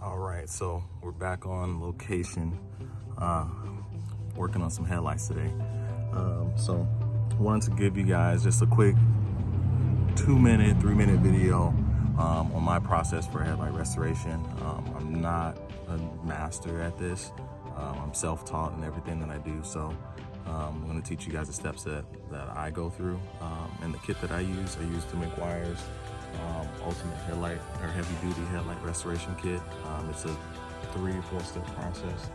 All right, so we're back on location, working on some headlights today. So I wanted to give you guys just a quick 2-minute, 3-minute video on my process for headlight restoration. I'm not a master at this. I'm self-taught in everything that I do. So I'm gonna teach you guys the steps that I go through. And the kit that I use to make wires. Ultimate headlight or heavy duty headlight restoration kit. It's a 3 or 4 step process,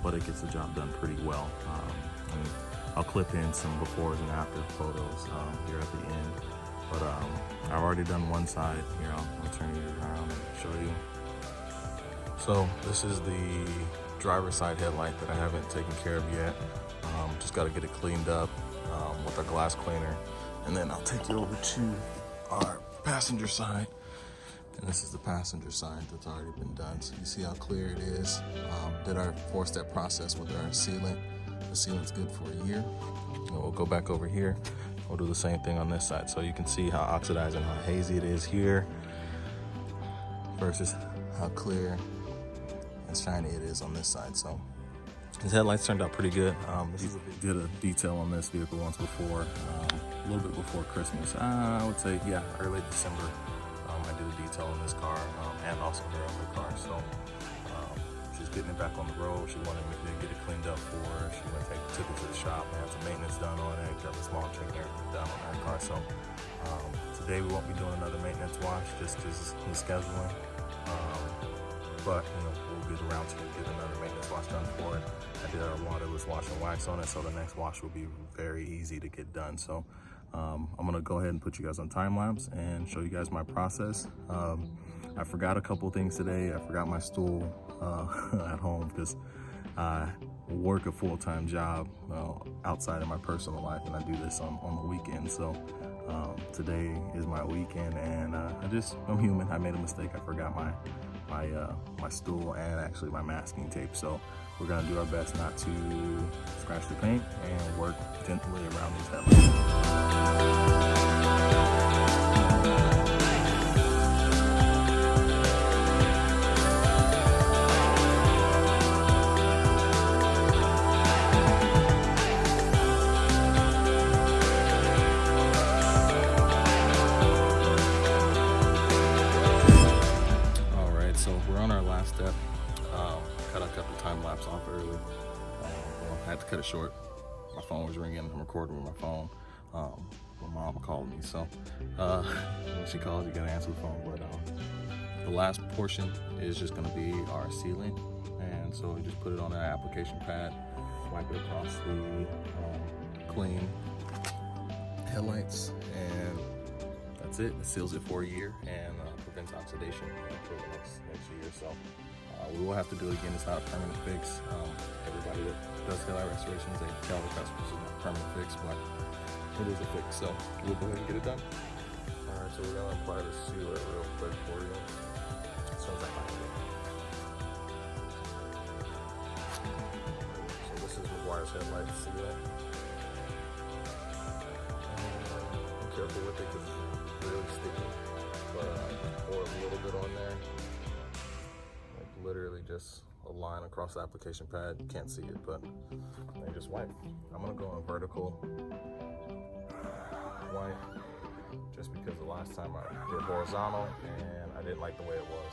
but it gets the job done pretty well. And I'll clip in some befores and after photos here at the end. But I've already done one side. Here, I'll turn you around and show you. So this is the driver's side headlight that I haven't taken care of yet. Just got to get it cleaned up with a glass cleaner, and then I'll take you over to our passenger side. And this is the passenger side that's already been done. So you see how clear it is. Did our 4-step process with our sealant. The sealant's good for a year. And we'll go back over here. We'll do the same thing on this side. So you can see how oxidized and how hazy it is here versus how clear and shiny it is on this side. So these headlights turned out pretty good. Did a detail on this vehicle once before, a little bit before Christmas. I would say, yeah, early December. I did a detail on this car and also her other car. So she's getting it back on the road. She wanted me to get it cleaned up for her. She took it to the shop and had some maintenance done on it. Got the small check and everything done on her car. So today we won't be doing another maintenance wash just because of the scheduling. But we'll get around to get another maintenance wash done for it. I did our waterless wash and wax on it, so the next wash will be very easy to get done. So I'm gonna go ahead and put you guys on time lapse and show you guys my process. I forgot a couple things today. I forgot my stool at home because I work a full-time job outside of my personal life, and I do this on the weekend. So today is my weekend, and I'm human. I made a mistake. I forgot my stool and actually my masking tape. So we're gonna do our best not to scratch the paint and work gently around these headlights. We're on our last step. Cut the time lapse off early. Well, I had to cut it short. My phone was ringing. I'm recording with my phone. My mom called me, so when she calls, you gotta answer the phone. But the last portion is just gonna be our sealant, and so we just put it on our application pad, wipe it across the clean headlights, and that's it. It seals it for a year and prevents oxidation for the next year. So we will have to do it again. It's not a permanent fix. Everybody that does headlight restorations, they tell the customers it's not a permanent fix, but it is a fix. So we'll go ahead and get it done. All right, so we're gonna apply the sealer real quick for you. As soon as I find it. So this is McGuire's headlight sealant. Be careful with it because it's really sticky. But pour a little bit on there. Like literally just a line across the application pad. You can't see it, but then just wipe. I'm gonna go on vertical wipe just because the last time I did horizontal and I didn't like the way it was.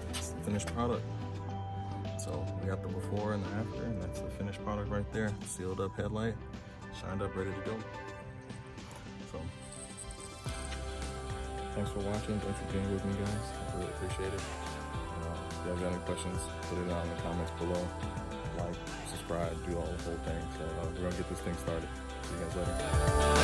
It's the finished product. So we got the before and the after, and that's the finished product right there. Sealed up headlight, shined up, ready to go. So thanks for watching. Thanks for being with me, guys. I really appreciate it. If you have any questions, put it down in the comments below. like, subscribe, do all the whole thing. So we're gonna get this thing started. See you guys later.